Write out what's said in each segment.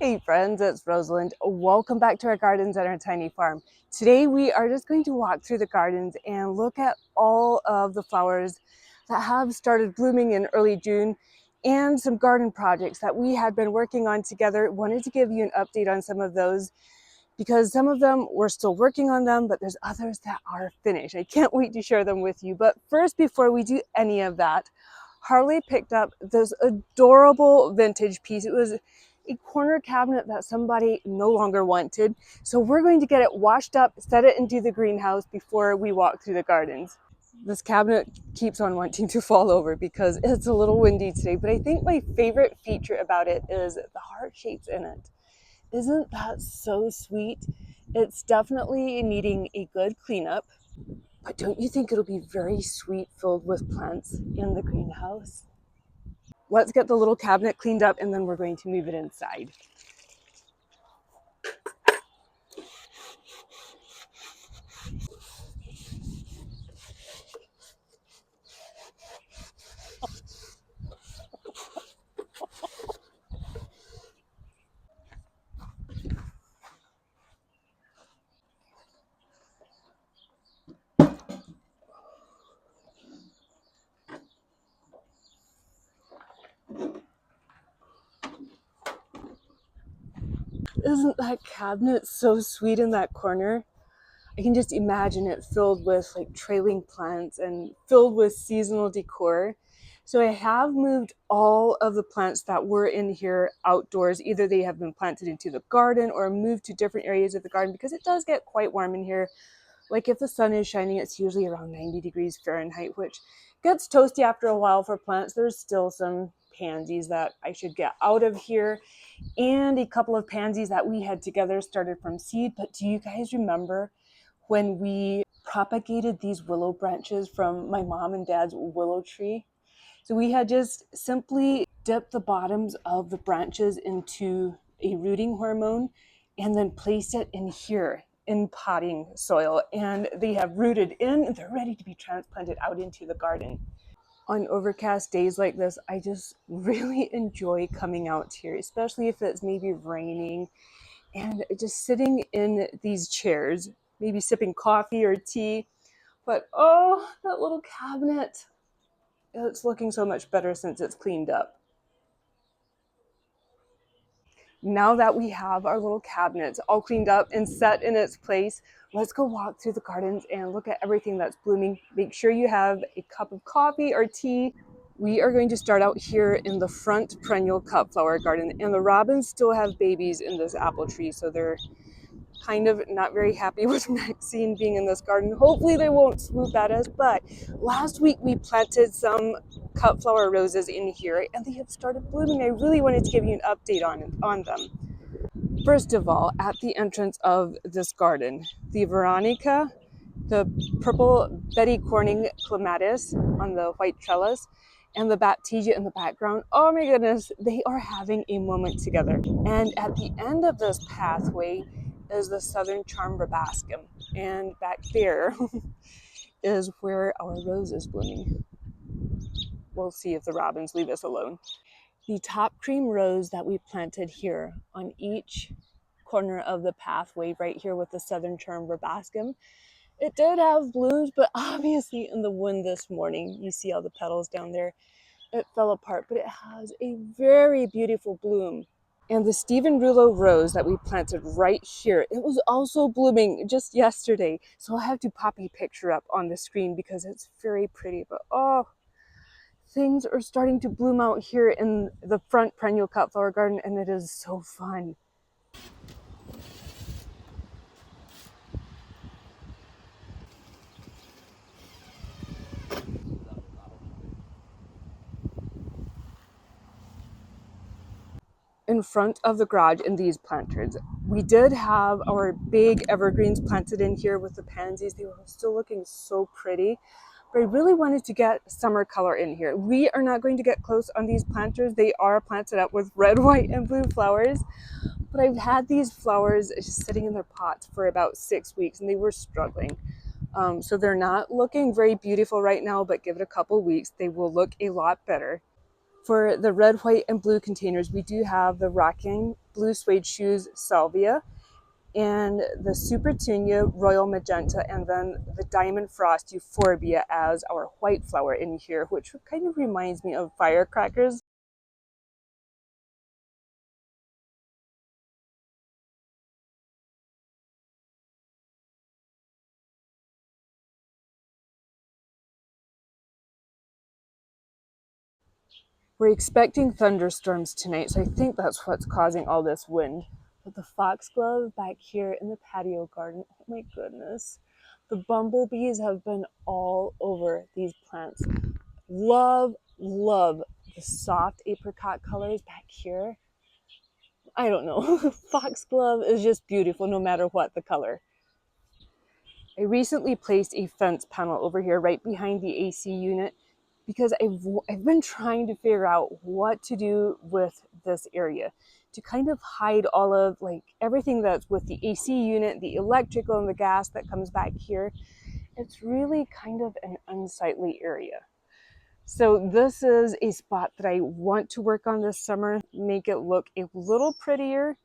Hey friends, it's Rosalind. Welcome back to our gardens at our tiny farm. Today we are just going to walk through the gardens and look at all of the flowers that have started blooming in early June and some garden projects that we had been working on together. Wanted to give you an update on some of those because some of them we're still working on them, but there's others that are finished. I can't wait to share them with you. But first, before we do any of that, Harley picked up this adorable vintage piece. It was a corner cabinet that somebody no longer wanted. So we're going to get it washed up, set it into the greenhouse before we walk through the gardens. This cabinet keeps on wanting to fall over because it's a little windy today, but I think my favorite feature about it is the heart shapes in it. Isn't that so sweet? It's definitely needing a good cleanup, but don't you think it'll be very sweet filled with plants in the greenhouse? Let's get the little cabinet cleaned up and then we're going to move it inside. Isn't that cabinet so sweet in that corner? I can just imagine it filled with like trailing plants and filled with seasonal decor. So I have moved all of the plants that were in here outdoors. Either they have been planted into the garden or moved to different areas of the garden because it does get quite warm in here. Like if the sun is shining, it's usually around 90 degrees Fahrenheit, which gets toasty after a while for plants. There's still some pansies that I should get out of here and a couple of pansies that we had together started from seed. But do you guys remember when we propagated these willow branches from my mom and dad's willow tree? So we had just simply dipped the bottoms of the branches into a rooting hormone and then placed it in here in potting soil. And they have rooted in and they're ready to be transplanted out into the garden. On overcast days like this, I just really enjoy coming out here, especially if it's maybe raining and just sitting in these chairs, maybe sipping coffee or tea. But oh, that little cabinet, it's looking so much better since it's cleaned up. Now that we have our little cabinets all cleaned up and set in its place, let's go walk through the gardens and look at everything that's blooming. Make sure you have a cup of coffee or tea. We are going to start out here in the front perennial cut flower garden, and the robins still have babies in this apple tree, so they're kind of not very happy with Maxine being in this garden. Hopefully they won't swoop at us, but last week we planted some cut flower roses in here and they have started blooming. I really wanted to give you an update on them. First of all, at the entrance of this garden, the Veronica, the purple Betty Corning clematis on the white trellis, and the Baptisia in the background. Oh my goodness, they are having a moment together. And at the end of this pathway is the Southern Charm Verbascum. And back there is where our rose is blooming. We'll see if the robins leave us alone. The top cream rose that we planted here on each corner of the pathway right here with the Southern Charm Verbascum, it did have blooms, but obviously in the wind this morning, you see all the petals down there, it fell apart, but it has a very beautiful bloom. And the Stephen Rouleau rose that we planted right here, it was also blooming just yesterday. So I'll have to pop a picture up on the screen because it's very pretty. But oh, things are starting to bloom out here in the front perennial cut flower garden, and it is so fun. In front of the garage in these planters, we did have our big evergreens planted in here with the pansies. They were still looking so pretty, but I really wanted to get summer color in here. We are not going to get close on these planters. They are planted up with red, white, and blue flowers, but I've had these flowers just sitting in their pots for about 6 weeks and they were struggling. So they're not looking very beautiful right now, but give it a couple weeks, they will look a lot better. For the red, white, and blue containers, we do have the rocking blue suede shoes, salvia, and the super tunia royal magenta, and then the diamond frost euphorbia as our white flower in here, which kind of reminds me of firecrackers. We're expecting thunderstorms tonight, so I think that's what's causing all this wind. But the foxglove back here in the patio garden, oh my goodness. The bumblebees have been all over these plants. Love, love the soft apricot colors back here. I don't know. Foxglove is just beautiful no matter what the color. I recently placed a fence panel over here right behind the AC unit because I've been trying to figure out what to do with this area to kind of hide all of like everything that's with the AC unit, the electrical and the gas that comes back here. It's really kind of an unsightly area. So this is a spot that I want to work on this summer, make it look a little prettier.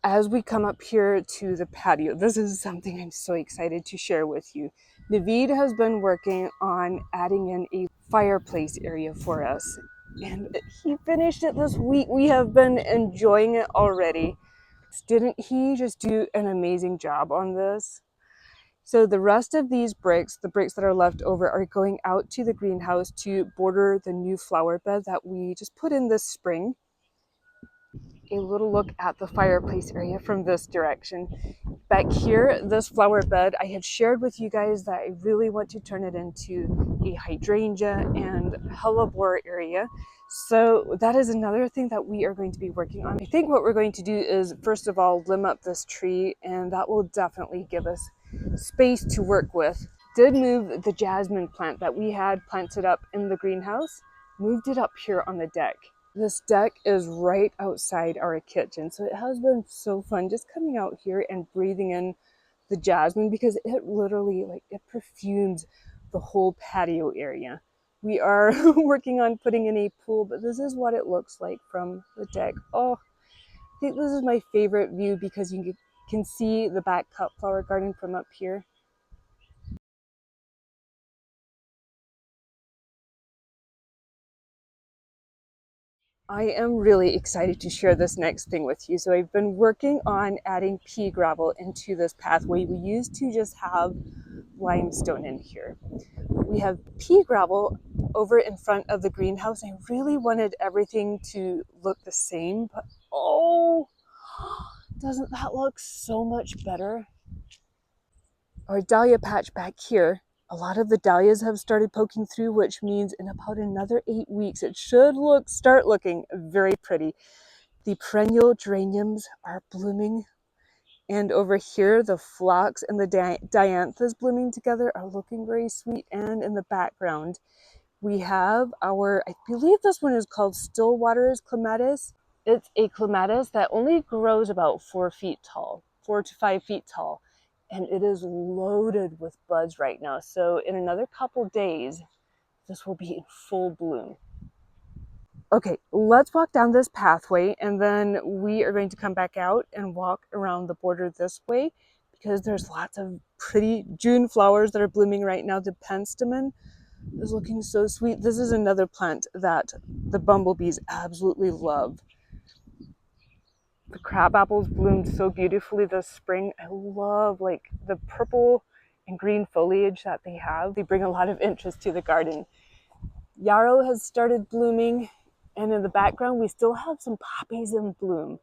As we come up here to the patio, this is something I'm so excited to share with you. Naveed has been working on adding in a fireplace area for us, and he finished it this week. We have been enjoying it already. Didn't he just do an amazing job on this? So the rest of these bricks, the bricks that are left over, are going out to the greenhouse to border the new flower bed that we just put in this spring. A little look at the fireplace area from this direction. Back here, this flower bed, I had shared with you guys that I really want to turn it into a hydrangea and hellebore area. So that is another thing that we are going to be working on. I think what we're going to do is, first of all, limb up this tree, and that will definitely give us space to work with. Did move the jasmine plant that we had planted up in the greenhouse, moved it up here on the deck. This deck is right outside our kitchen, so it has been so fun just coming out here and breathing in the jasmine because it literally it perfumes the whole patio area. We are working on putting in a pool, but this is what it looks like from the deck. Oh, I think this is my favorite view because you can see the back cut flower garden from up here. I am really excited to share this next thing with you. So I've been working on adding pea gravel into this pathway. We used to just have limestone in here. We have pea gravel over in front of the greenhouse. I really wanted everything to look the same, but oh, doesn't that look so much better? Our dahlia patch back here, a lot of the dahlias have started poking through, which means in about another 8 weeks, it should start looking very pretty. The perennial geraniums are blooming. And over here, the phlox and the dianthus blooming together are looking very sweet. And in the background, we have I believe this one is called Stillwater's clematis. It's a clematis that only grows about 4 feet tall, 4 to 5 feet tall. And it is loaded with buds right now. So in another couple days, this will be in full bloom. Okay, let's walk down this pathway and then we are going to come back out and walk around the border this way because there's lots of pretty June flowers that are blooming right now. The penstemon is looking so sweet. This is another plant that the bumblebees absolutely love. The crab apples bloomed so beautifully this spring. I love the purple and green foliage that they have. They bring a lot of interest to the garden. Yarrow has started blooming, and in the background we still have some poppies in bloom.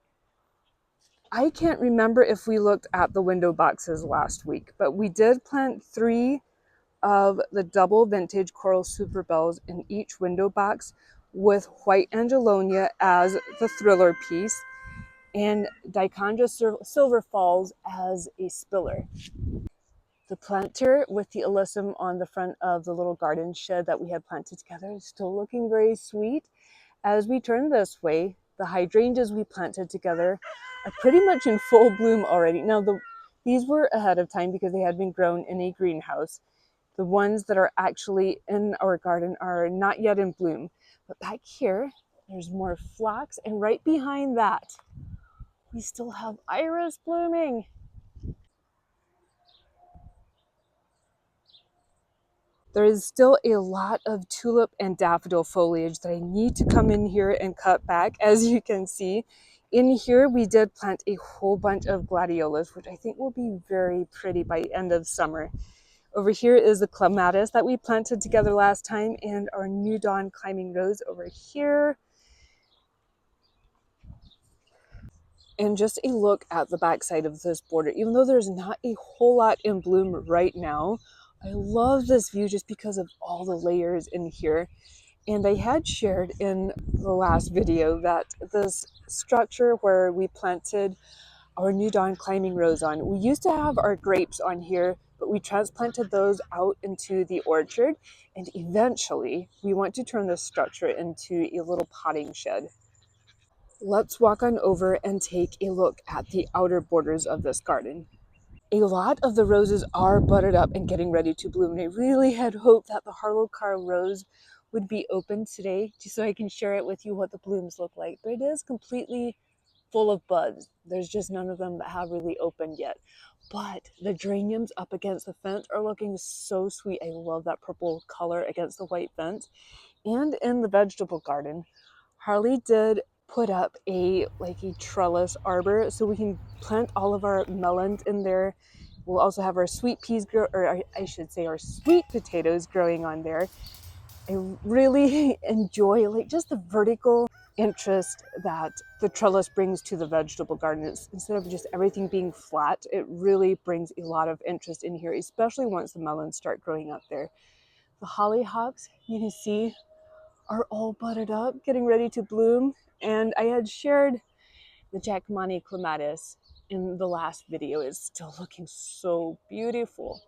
I can't remember if we looked at the window boxes last week, but we did plant 3 of the double vintage coral superbells in each window box with white angelonia as the thriller piece and Dichondra silver falls as a spiller. The planter with the alyssum on the front of the little garden shed that we had planted together is still looking very sweet. As we turn this way, the hydrangeas we planted together are pretty much in full bloom already. Now, these were ahead of time because they had been grown in a greenhouse. The ones that are actually in our garden are not yet in bloom. But back here, there's more phlox, and right behind that, We still have iris blooming. There is still a lot of tulip and daffodil foliage that I need to come in here and cut back. As you can see, in here we did plant a whole bunch of gladiolas, which I think will be very pretty by end of summer. Over here is the clematis that we planted together last time, and our new dawn climbing rose over here. And just a look at the backside of this border. Even though there's not a whole lot in bloom right now, I love this view just because of all the layers in here. And I had shared in the last video that this structure where we planted our new dawn climbing rose on, we used to have our grapes on here, but we transplanted those out into the orchard. And eventually we want to turn this structure into a little potting shed. Let's walk on over and take a look at the outer borders of this garden. A lot of the roses are budded up and getting ready to bloom. And I really had hoped that the Harlow Carr rose would be open today just so I can share it with you what the blooms look like. But it is completely full of buds. There's just none of them that have really opened yet. But the geraniums up against the fence are looking so sweet. I love that purple color against the white fence. And in the vegetable garden, Harley did put up a trellis arbor so we can plant all of our melons in there. We'll also have our sweet peas grow, or I should say our sweet potatoes growing on there. I really enjoy like just the vertical interest that the trellis brings to the vegetable garden. Instead of just everything being flat, it really brings a lot of interest in here, especially once the melons start growing up there. The hollyhocks, you can see, are all budded up, getting ready to bloom. And I had shared the Jackmani clematis in the last video. It's still looking so beautiful.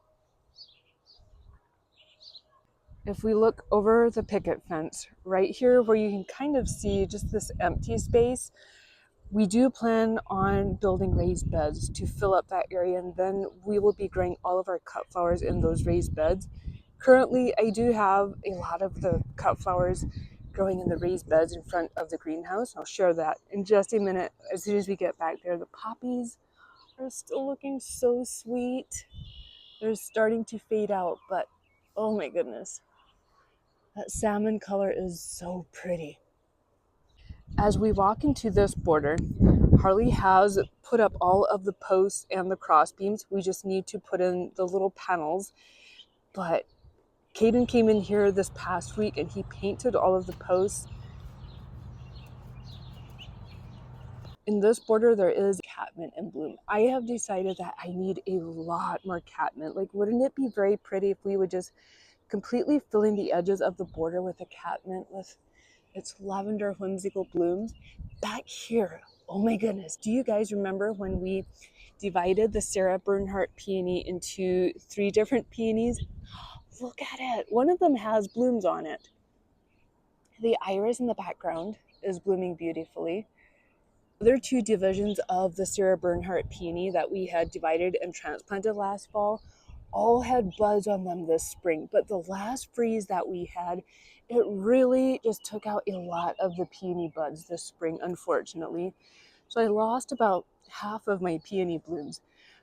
If we look over the picket fence, right here where you can kind of see just this empty space, we do plan on building raised beds to fill up that area, and then we will be growing all of our cut flowers in those raised beds. Currently, I do have a lot of the cut flowers growing in the raised beds in front of the greenhouse. I'll share that in just a minute as soon as we get back there. The poppies are still looking so sweet. They're starting to fade out, but oh my goodness, that salmon color is so pretty. As we walk into this border, Harley has put up all of the posts and the cross beams. We just need to put in the little panels. But Caden came in here this past week and he painted all of the posts. In this border, there is catmint in bloom. I have decided that I need a lot more catmint. Like, wouldn't it be very pretty if we would just completely filling the edges of the border with the catmint with its lavender whimsical blooms? Back here, oh my goodness, do you guys remember when we divided the Sarah Bernhardt peony into 3 different peonies? Look at it. One of them has blooms on it. The iris in the background is blooming beautifully. Other 2 divisions of the Sarah Bernhardt peony that we had divided and transplanted last fall all had buds on them this spring, but the last freeze that we had, it really just took out a lot of the peony buds this spring, unfortunately. So I lost about half of my peony blooms.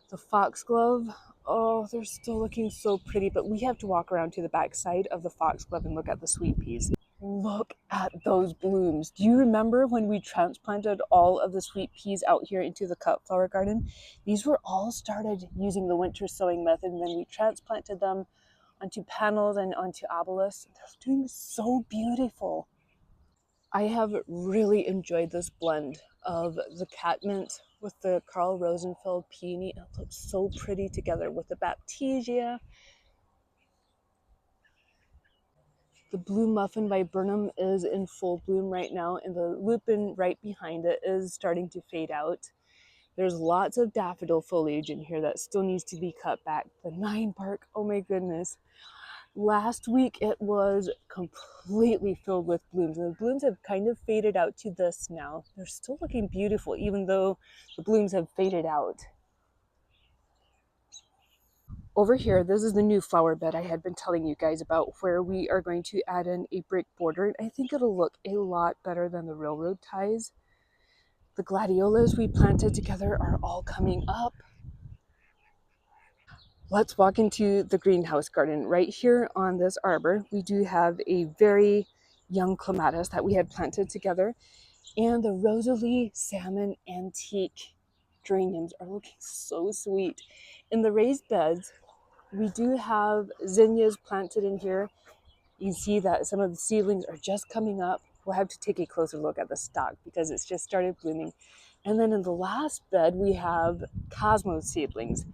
The foxglove, oh, they're still looking so pretty, but we have to walk around to the back side of the foxglove and look at the sweet peas. Look at those blooms. Do you remember when we transplanted all of the sweet peas out here into the cut flower garden? These were all started using the winter sowing method, and then we transplanted them onto panels and onto obelisks. They're doing so beautiful. I have really enjoyed this blend of the catmint with the Carl Rosenfeld peony. It looks so pretty together with the Baptisia. The blue muffin by Burnham is in full bloom right now, and the lupin right behind it is starting to fade out. There's lots of daffodil foliage in here that still needs to be cut back. The 9-bark, oh my goodness. Last week it was completely filled with blooms, and the blooms have kind of faded out to this now. They're still looking beautiful even though the blooms have faded out. Over here, this is the new flower bed I had been telling you guys about, where we are going to add in a brick border. I think it'll look a lot better than the railroad ties. The gladiolas we planted together are all coming up. Let's walk into the greenhouse garden. Right here on this arbor, we do have a very young clematis that we had planted together, and the Rosalind salmon antique geraniums are looking so sweet. In the raised beds, we do have zinnias planted in here. You see that some of the seedlings are just coming up. We'll have to take a closer look at the stalk because it's just started blooming. And then in the last bed, we have cosmos seedlings.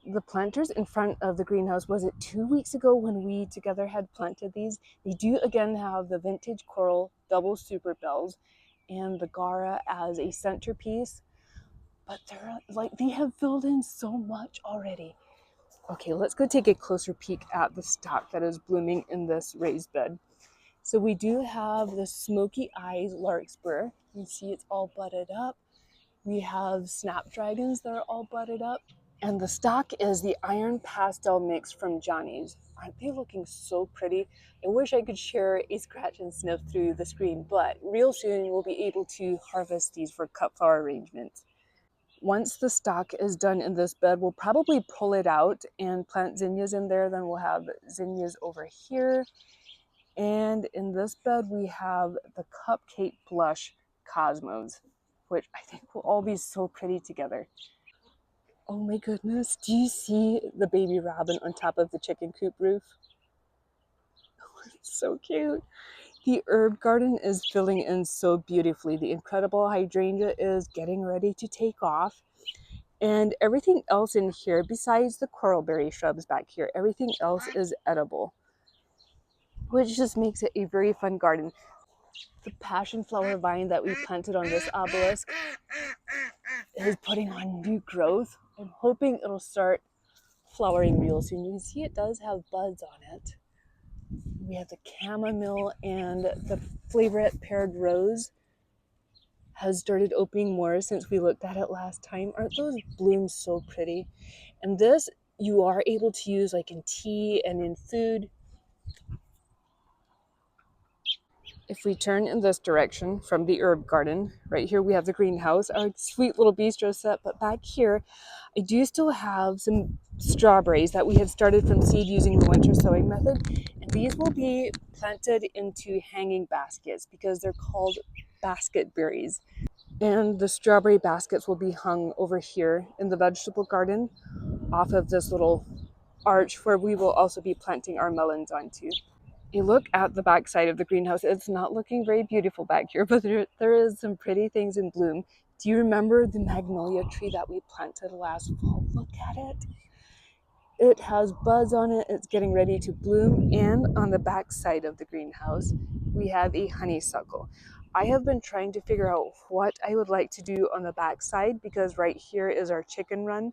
The planters in front of the greenhouse, was it 2 weeks ago when we together had planted these? They do again have the vintage coral double super bells and the Gara as a centerpiece, but they're like, they have filled in so much already. Okay, let's go take a closer peek at the stock that is blooming in this raised bed. So we do have the smoky eyes larkspur. You see it's all budded up. We have snapdragons that are all budded up. And the stock is the iron pastel mix from Johnny's. Aren't they looking so pretty? I wish I could share a scratch and sniff through the screen, but real soon we'll be able to harvest these for cut flower arrangements. Once the stock is done in this bed, we'll probably pull it out and plant zinnias in there. Then we'll have zinnias over here. And in this bed, we have the cupcake blush cosmos, which I think will all be so pretty together. Oh my goodness, do you see the baby robin on top of the chicken coop roof? It's so cute. The herb garden is filling in so beautifully. The incredible hydrangea is getting ready to take off. And everything else in here, besides the coralberry shrubs back here, everything else is edible, which just makes it a very fun garden. The passion flower vine that we planted on this obelisk is putting on new growth. I'm hoping it'll start flowering real soon. You can see it does have buds on it. We have the chamomile, and the flavorette paired rose has started opening more since we looked at it last time. Aren't those blooms so pretty? And this you are able to use like in tea and in food. If we turn in this direction from the herb garden, right here we have the greenhouse, our sweet little bistro set, but back here I do still have some strawberries that we had started from seed using the winter sowing method, and these will be planted into hanging baskets because they're called basket berries. And the strawberry baskets will be hung over here in the vegetable garden off of this little arch where we will also be planting our melons onto. You look at the back side of the greenhouse, it's not looking very beautiful back here, but there is some pretty things in bloom. Do you remember the magnolia tree that we planted last fall? Look at it. It has buds on it, it's getting ready to bloom. And on the back side of the greenhouse, we have a honeysuckle. I have been trying to figure out what I would like to do on the back side because right here is our chicken run.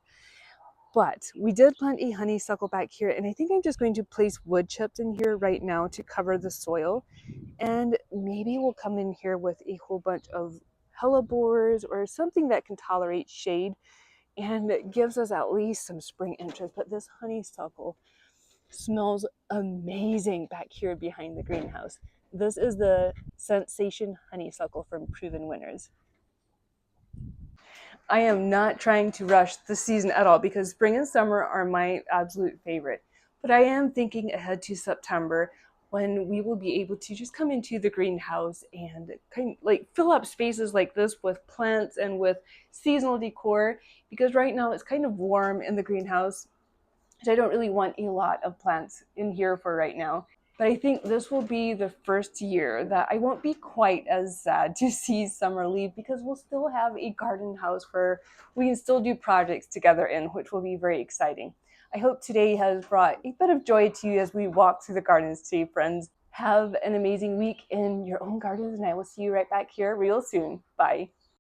But we did plant a honeysuckle back here, and I think I'm just going to place wood chips in here right now to cover the soil. And maybe we'll come in here with a whole bunch of hellebores or something that can tolerate shade and it gives us at least some spring interest. But this honeysuckle smells amazing back here behind the greenhouse. This is the Sensation honeysuckle from Proven Winners. I am not trying to rush the season at all because spring and summer are my absolute favorite. But I am thinking ahead to September when we will be able to just come into the greenhouse and kind of like fill up spaces like this with plants and with seasonal decor, because right now it's kind of warm in the greenhouse, which I don't really want a lot of plants in here for right now. But I think this will be the first year that I won't be quite as sad to see summer leave because we'll still have a garden house where we can still do projects together in, which will be very exciting. I hope today has brought a bit of joy to you as we walk through the gardens today, friends. Have an amazing week in your own gardens, and I will see you right back here real soon. Bye.